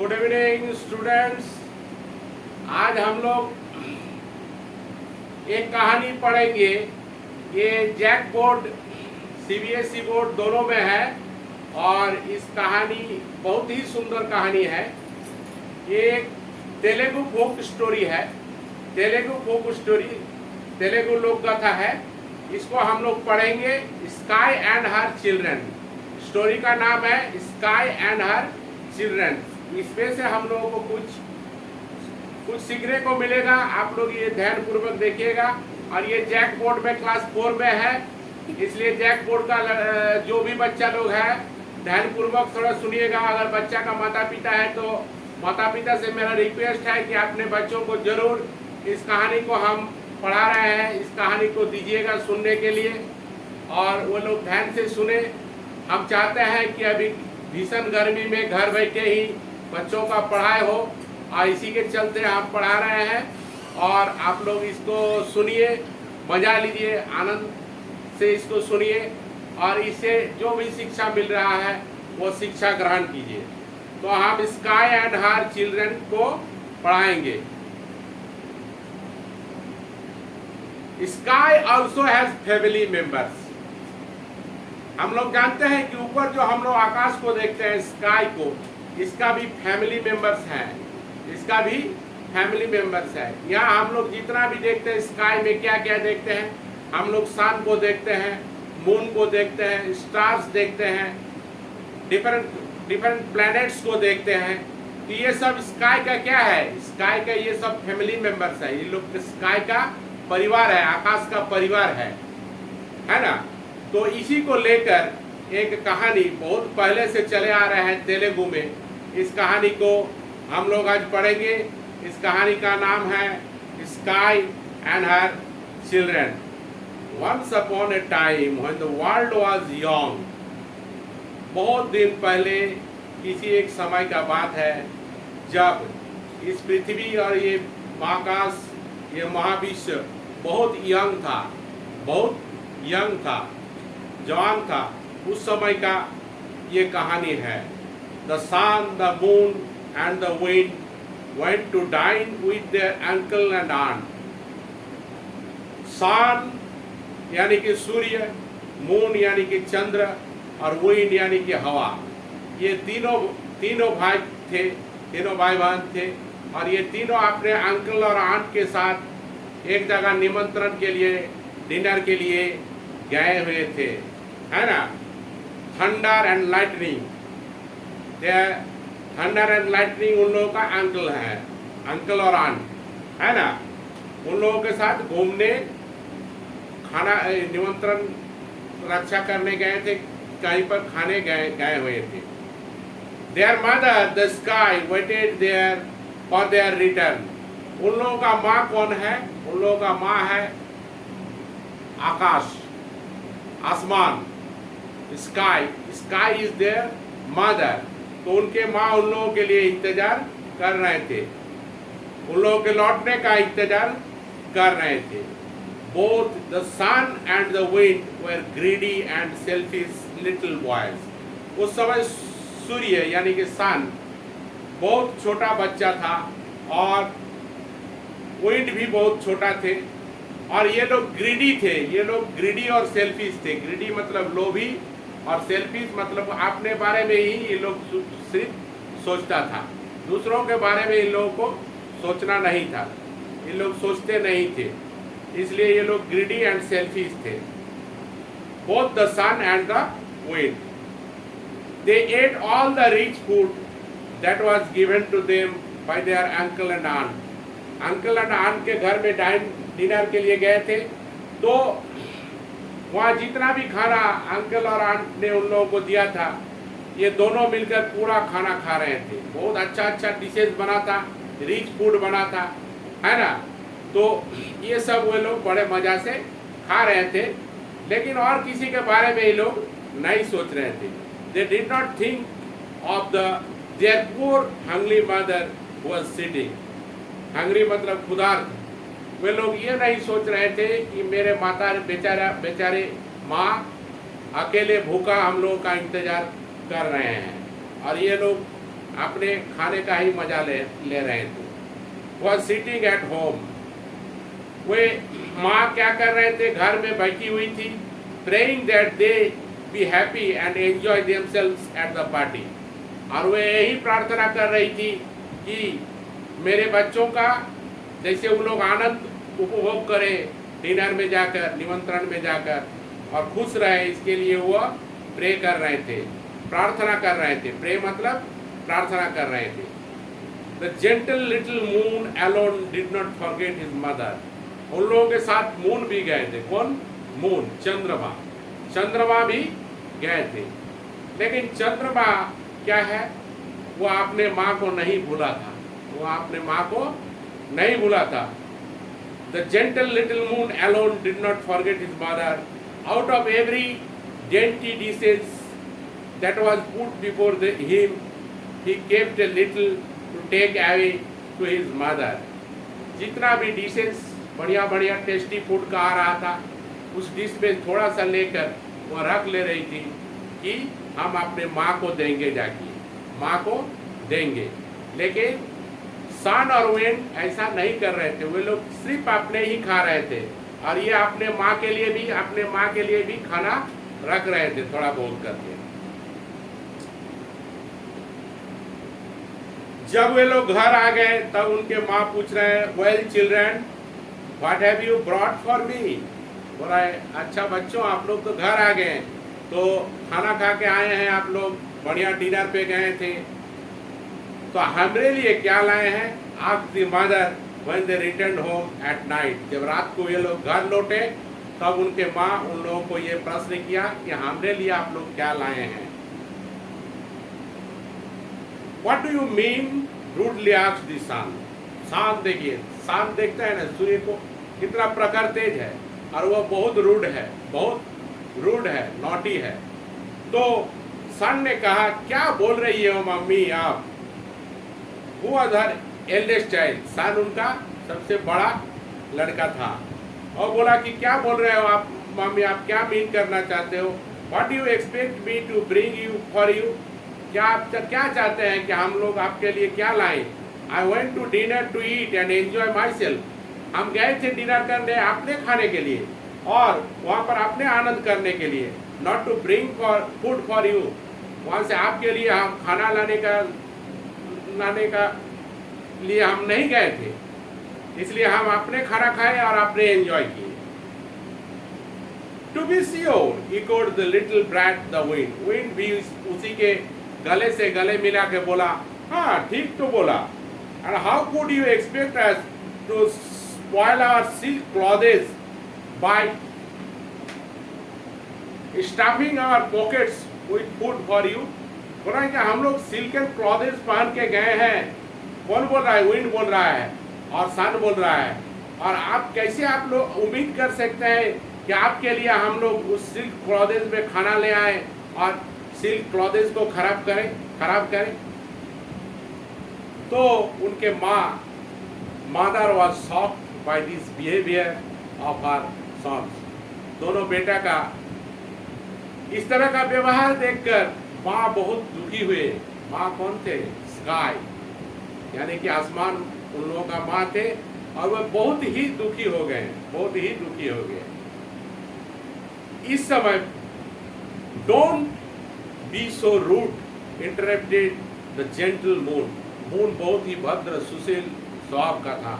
Good evening students. आज हम लोग एक कहानी पढ़ेंगे। ये जैक बोर्ड सीबीएसई बोर्ड दोनों में है और इस कहानी बहुत ही सुंदर कहानी है। ये एक तेलुगु फोक स्टोरी है। तेलुगु लोक कथा है। इसको हम लोग पढ़ेंगे। Sky and her children, story का नाम है स्काई एंड हर चिल्ड्रन। इसमें से हम लोगों को कुछ सीखने को मिलेगा। आप लोग ये ध्यान पूर्वक देखिएगा। और ये जैक बोर्ड में क्लास 4 में है, इसलिए जैक बोर्ड का जो भी बच्चा लोग है ध्यान पूर्वक थोड़ा सुनिएगा। अगर बच्चा का माता पिता है तो माता पिता से मेरा रिक्वेस्ट है कि अपने बच्चों को जरूर इस कहानी को हम पढ़ा रहे हैं, इस कहानी को दीजिएगा सुनने के लिए और वो लोग ध्यान से सुने। हम चाहते हैं कि अभी भीषण गर्मी में घर बैठे ही बच्चों का पढ़ाई हो और इसी के चलते हम पढ़ा रहे हैं। और आप लोग इसको सुनिए, मजा लीजिए, आनंद से इसको सुनिए और इससे जो भी शिक्षा मिल रहा है वो शिक्षा ग्रहण कीजिए। तो हम स्काई एंड हर चिल्ड्रन को पढ़ाएंगे। Sky also has family members. हम लोग जानते हैं कि ऊपर जो हम लोग आकाश को देखते हैं, स्काई को, इसका भी फैमिली मेंबर्स हैं। इसका भी फैमिली मेंबर्स है। यहाँ हम लोग जितना भी देखते हैं स्काई में क्या क्या देखते हैं, हम लोग सन को देखते हैं, मून को देखते हैं, स्टार्स देखते हैं, डिफरेंट प्लैनेट्स को देखते हैं। तो ये सब स्काई का क्या है? स्काई का ये सब फैमिली मेंबर्स है। ये लोग स्काई का परिवार है, आकाश का परिवार है ना। तो इसी को लेकर एक कहानी बहुत पहले से चले आ रहे हैं तेलुगु में। इस कहानी को हम लोग आज पढ़ेंगे। इस कहानी का नाम है sky and her children. Once upon a time when the world was young. बहुत दिन पहले किसी एक समय का बात है जब इस पृथ्वी और ये आकाश, ये महाविश्व बहुत यंग था, बहुत यंग था, जवान था। उस समय का ये कहानी है। The sun, the moon and the wind went to dine with their uncle and aunt. सन यानी कि सूर्य, मून यानी कि चंद्र और विंड यानी कि हवा, ये तीनों भाई थे, तीनों भाई बहन थे। और ये तीनों अपने अंकल और आंट के साथ एक जगह निमंत्रण के लिए, डिनर के लिए गए हुए थे, है ना। Thunder and lightning, thunder and lightning उन लोगों का अंकल है, अंकल और आंट, है ना। उन लोगों के साथ घूमने, खाना, निमंत्रण रक्षा करने गए थे, कहीं पर खाने गए हुए थे। Their mother the sky waited there for their return. उन लोगों का माँ कौन है? उन लोगों का माँ है आकाश, आसमान, sky. Sky is there mother. तो उनके माँ उन लोगों के लिए इंतजार कर रहे थे, उन लोगों के लौटने का इंतजार कर रहे थे। Both the sun and the wind were greedy and selfish little boys. उस समय सूर्य यानी कि सन बहुत छोटा बच्चा था और विंड भी बहुत छोटा थे। और ये लोग ग्रीडी थे, ये लोग ग्रीडी और सेल्फिश थे। ग्रीडी मतलब लोभी और सेल्फिश मतलब अपने बारे में ही ये लोग सिर्फ सोचता था, दूसरों के बारे में इन लोगों को सोचना नहीं था, ये लोग सोचते नहीं थे, इसलिए ये लोग ग्रीडी एंड सेल्फिश थे। Both the sun and the wind they ate all the rich food that was given to them by their uncle and aunt. Uncle and aunt के घर में डिनर के लिए गए थे, तो वहाँ जितना भी खाना अंकल और आंट ने उन लोगों को दिया था, ये दोनों मिलकर पूरा खाना खा रहे थे। बहुत अच्छा अच्छा डिशेज बना था, रिच फूड बना था, है ना। तो ये सब वो लोग बड़े मजा से खा रहे थे, लेकिन और किसी के बारे में ये लोग नहीं सोच रहे थे। They did not think of their poor hungry mother was sitting. Hungry मतलब खुदार। वे लोग ये नहीं सोच रहे थे कि मेरे माता बेचारे माँ अकेले भूखा हम लोगों का इंतजार कर रहे हैं। और ये लोग अपने खाने का ही मजा ले रहे थे। वह सिटिंग एट होम, वे माँ क्या कर रहे थे, घर में बैठी हुई थी, praying that they be happy and enjoy themselves at the party. और वे यही प्रार्थना कर रही थी कि मेरे बच्चों का जैसे वो लोग आनंद उपभोग करें डिनर में जाकर, निमंत्रण में जाकर, और खुश रहे, इसके लिए वो प्रे कर रहे थे, प्रार्थना कर रहे थे। प्रे मतलब प्रार्थना कर रहे थे। The gentle little moon alone did not forget his mother. उन लोगों के साथ मून भी गए थे। कौन? मून, चंद्रमा। चंद्रमा भी गए थे, लेकिन चंद्रमा क्या है, वो अपने माँ को नहीं भूला था। वो अपने माँ को नहीं भूला था। The gentle little moon alone did not forget his mother. Out of every dainty dishes that was put before him, he kept a little to take away to his mother. जितना भी डिशेस बढ़िया बढ़िया tasty food का आ रहा था, उस dish में थोड़ा सा लेकर वो रख ले रही थी कि हम अपने माँ को देंगे, जाके माँ को देंगे। लेकिन सन और विंड ऐसा नहीं कर रहे थे। वे लोग सिर्फ अपने ही खा रहे थे, और ये अपने माँ के लिए भी खाना रख रहे थे, थोड़ा बहुत करके। जब वे लोग घर आ गए तब उनके माँ पूछ रहे हैं, well children, what have you brought for me? बोला है, अच्छा बच्चों, आप लोग तो घर आ गए, तो खाना खा के आए हैं, आप लोग बढ़िया डिनर पे गए थे, तो हमारे लिए क्या लाए हैं? Asked the mother when they return home at night. जब रात को ये लोग घर लौटे तब उनके माँ उन लोगों को ये प्रश्न किया कि हमारे लिए आप लोग क्या लाए हैं? What do you mean? Rudely asked the sun. Sun देखिए, सन देखता है ना सूर्य को, कितना प्रखर तेज है, और वह बहुत रूड है, नॉटी है। तो सन ने कहा, क्या बोल रही हो मम्मी आप? Who was her eldest child? सन उनका सबसे बड़ा लड़का था, और बोला कि क्या बोल रहे हो आप मम्मी, आप क्या मीन करना चाहते हो? What do you expect me to bring you for you? क्या आप क्या चाहते हैं कि हम लोग आपके लिए क्या लाएं? I went to dinner to eat and enjoy myself. हम गए थे डिनर करने अपने खाने के लिए और वहाँ पर अपने आनंद करने के लिए, not to bring for food for you. वहाँ से आपके लिए हम खाना लाने का लिए हम नहीं गए थे, इसलिए हम अपने खाना खाए और अपने एंजॉय किए। To be sure, echoed the little brat the wind. Wind भी उसी के गले से गले मिला के बोला, हाँ ठीक तो बोला। And how could you expect us to spoil our silk clothes by stuffing our pockets with food for you? बोला कि हम लोग सिल्कन क्लॉथेस पहन के गए हैं। कौन बोल रहा है? विंड बोल रहा है और सन बोल रहा है। और आप कैसे आप लोग उम्मीद कर सकते हैं कि आपके लिए हम लोग उस सिल्क क्लॉथेस में खाना ले आए और सिल्क क्लॉथेस को खराब करें? तो उनके mother was shocked by this behaviour of her sons. दोनों बेटा का इस तरह का व्यवहार देखकर माँ बहुत दुखी हुए। माँ कौन थे? स्काई, यानी कि आसमान उन लोगों का माँ थे, और वह बहुत ही दुखी हो गए। इस समय don't be so rude interrupted the gentle moon. Moon बहुत ही भद्र सुशील स्वभाव का था।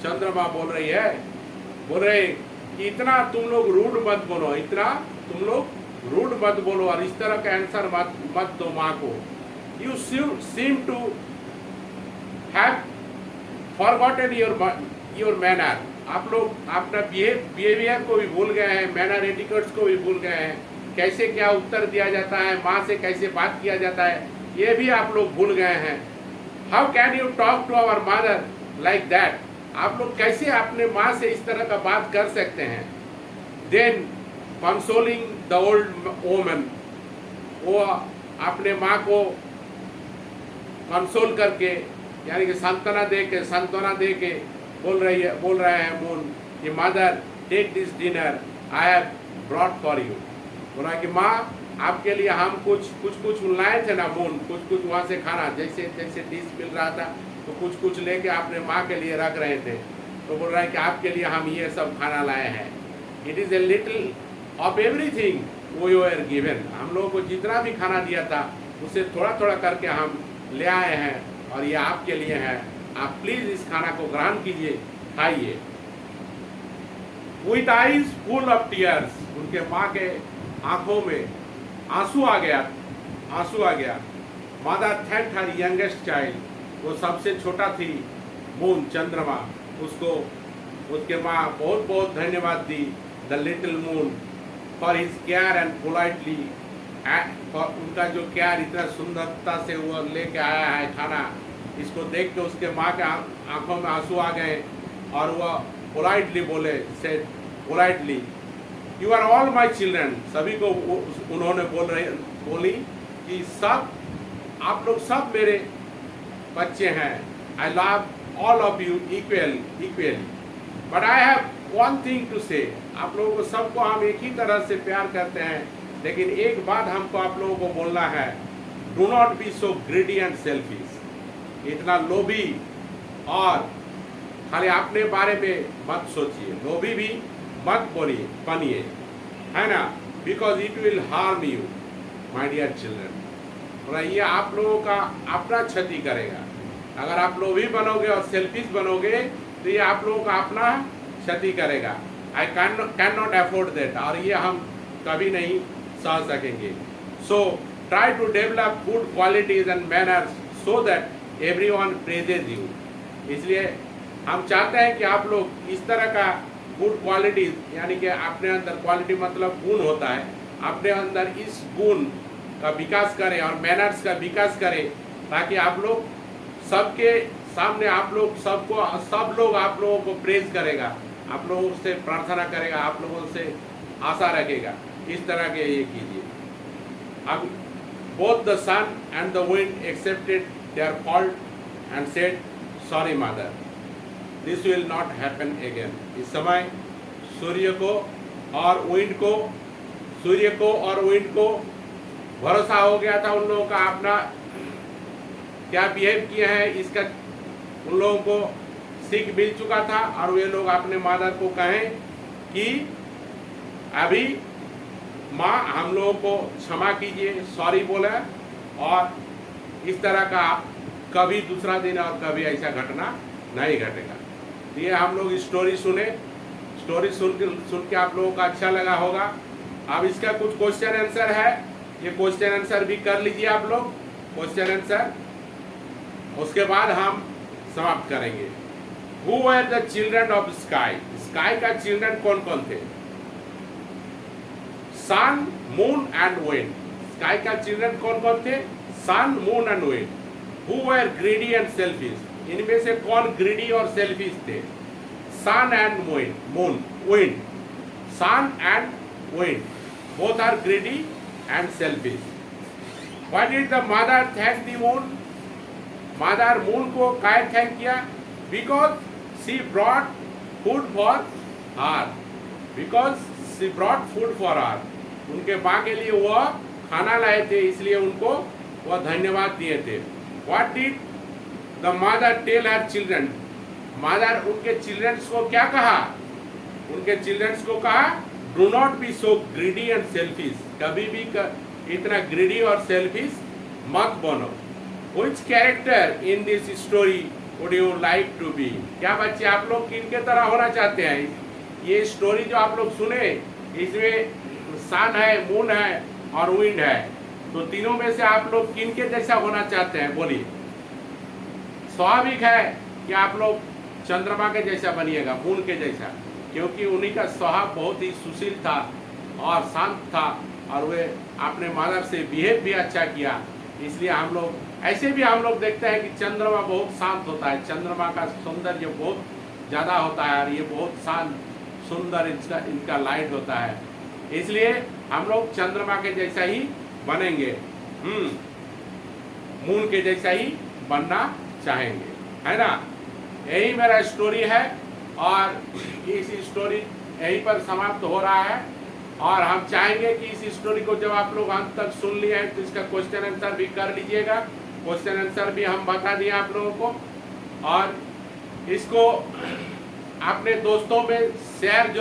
चंद्रमा बोल रहे कि इतना तुम लोग रूड मत बोलो, और इस तरह का आंसर मत दो माँ को। You seem to have forgotten your manner. आप लोग अपना बिहेवियर को भी भूल गए हैं, मैनर एटिकेट्स को भी भूल गए हैं। कैसे क्या उत्तर दिया जाता है, माँ से कैसे बात किया जाता है, ये भी आप लोग भूल गए हैं। How can you talk to our mother like that? आप लोग कैसे अपने माँ से इस तरह का बात कर सकते हैं? Then consoling the old woman, वो अपने माँ को कंसोल करके, यानी कि सांत्वना दे के बोल रहे हैं मून कि mother take this dinner I have brought for you. बोला कि माँ, आपके लिए हम कुछ लाए थे ना मून, कुछ वहाँ से खाना, जैसे जैसे डिश मिल रहा था तो कुछ लेके आपने माँ के लिए रख रहे थे, तो बोल रहा है कि आपके लिए हम ये सब खाना लाए हैं। It is a little of everything we were given. हम लोगों को जितना भी खाना दिया था उससे थोड़ा थोड़ा करके हम ले आए हैं और ये आपके लिए है। आप प्लीज़ इस खाना को ग्रहण कीजिए, खाइए। With eyes full of tears, उनके माँ के आंखों में आंसू आ गया। मदर थैंक्ड हर यंगेस्ट चाइल्ड, वो सबसे छोटा थी मून, चंद्रमा, उसको उसके माँ बहुत बहुत धन्यवाद दी the little moon for his care and politely, उनका जो केयर, इतना सुंदरता से वो लेके आया है खाना, इसको देख के उसके माँ के आंखों में आंसू आ गए और वह पोलाइटली बोले, said politely, you are all my children. सभी को उन्होंने बोली कि सब आप लोग सब मेरे बच्चे हैं। I love all of you equally but I have one thing to say. आप लोगों को सबको हम एक ही तरह से प्यार करते हैं, लेकिन एक बात हमको आप लोगों को बोलना है, do not be so greedy and selfish. इतना लोभी और खाली अपने बारे में मत सोचिए, लोभी भी मत बनिए, है ना, because it will harm you my dear children. और ये आप लोगों का अपना क्षति करेगा। अगर आप लोभी बनोगे और सेल्फिश बनोगे तो ये आप लोगों का अपना क्षति करेगा। I can not afford that, और ये हम कभी नहीं सह सकेंगे। So try to develop good qualities and manners so that everyone praises you. इसलिए हम चाहते हैं कि आप लोग इस तरह का गुड क्वालिटीज, यानी कि अपने अंदर, क्वालिटी मतलब गुण होता है, अपने अंदर इस गुण का विकास करें और मैनर्स का विकास करें, ताकि आप लोग सबके सामने सब लोग आप लोगों को प्रेज करेगा, आप लोगों से प्रार्थना करेगा, आप लोगों से आशा रखेगा। इस तरह के ये कीजिए। अब both the sun and the wind accepted their fault and said, sorry mother, this will not happen again. इस समय सूर्य को और विंड को भरोसा हो गया था उन लोगों का अपना क्या बिहेव किए हैं, इसका उन लोगों को सीख मिल चुका था। और वे लोग अपने मदर को कहें कि अभी माँ हम लोगों को क्षमा कीजिए, सॉरी बोले, और इस तरह का कभी दूसरा दिन और कभी ऐसा घटना नहीं घटेगा। ये हम लोग स्टोरी सुने, स्टोरी सुन के आप लोगों का अच्छा लगा होगा। अब इसका कुछ क्वेश्चन आंसर है, ये क्वेश्चन आंसर भी कर लीजिए आप लोग, क्वेश्चन आंसर। उसके बाद हम समाप्त करेंगे। Who were the children of sky? Sky का चिल्ड्रन कौन कौन थे? Sun, moon and wind. Sky का चिल्ड्रन कौन कौन थे? Sun, moon and wind. Who were greedy and selfish? इनमें से कौन ग्रीडी और सेल्फिश थे? Sun and moon, wind. Sun and wind both are greedy and selfish. Why did the mother thank the moon? Mother moon को काय thank किया? Because she brought food for her, उनके माँ के लिए वह खाना लाए थे, इसलिए उनको वह धन्यवाद दिए थे। What did the mother tell her children? Mother उनके चिल्ड्रंस को क्या कहा? उनके चिल्ड्रंस को कहा, do not be so greedy and selfish. कभी भी इतना ग्रीडी और सेल्फिश मत बनो। Which character in this story would you like to be? क्या बच्चे आप लोग किनके तरह होना चाहते हैं? ये स्टोरी जो आप लोग सुने, इसमें सन है, मून है और विंड है, तो तीनों में से आप लोग किनके जैसा होना चाहते हैं? बोलिए। स्वाभाविक है कि आप लोग चंद्रमा के जैसा बनिएगा, मून के जैसा, क्योंकि उन्हीं का स्वभाव बहुत ही सुशील था और शांत था, और वे अपने मदर से बिहेव भी अच्छा किया। इसलिए हम लोग ऐसे भी हम लोग देखते हैं कि चंद्रमा बहुत शांत होता है, चंद्रमा का सौंदर्य बहुत ज़्यादा होता है, और ये बहुत शांत सुंदर इनका लाइट होता है। इसलिए हम लोग चंद्रमा के जैसा ही बनेंगे, मून के जैसा ही बनना चाहेंगे, है ना। यही मेरा स्टोरी है, और इस स्टोरी यहीं पर समाप्त हो रहा है। और हम चाहेंगे कि इस स्टोरी को जब आप लोग अंत तक सुन लिए हैं तो इसका क्वेश्चन आंसर भी कर लीजिएगा। क्वेश्चन आंसर भी हम बता दिए आप लोगों को, और इसको अपने दोस्तों में शेयर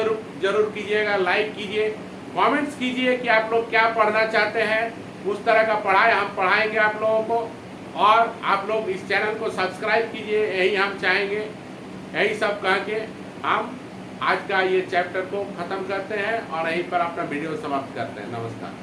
जरूर कीजिएगा, लाइक कीजिए, कमेंट्स कीजिए कि आप लोग क्या पढ़ना चाहते हैं, उस तरह का पढ़ाई हम पढ़ाएंगे आप लोगों को। और आप लोग इस चैनल को सब्सक्राइब कीजिए, यही हम चाहेंगे। यही सब कह के हम आज का ये चैप्टर को ख़त्म करते हैं और यहीं पर अपना वीडियो समाप्त करते हैं। नमस्कार।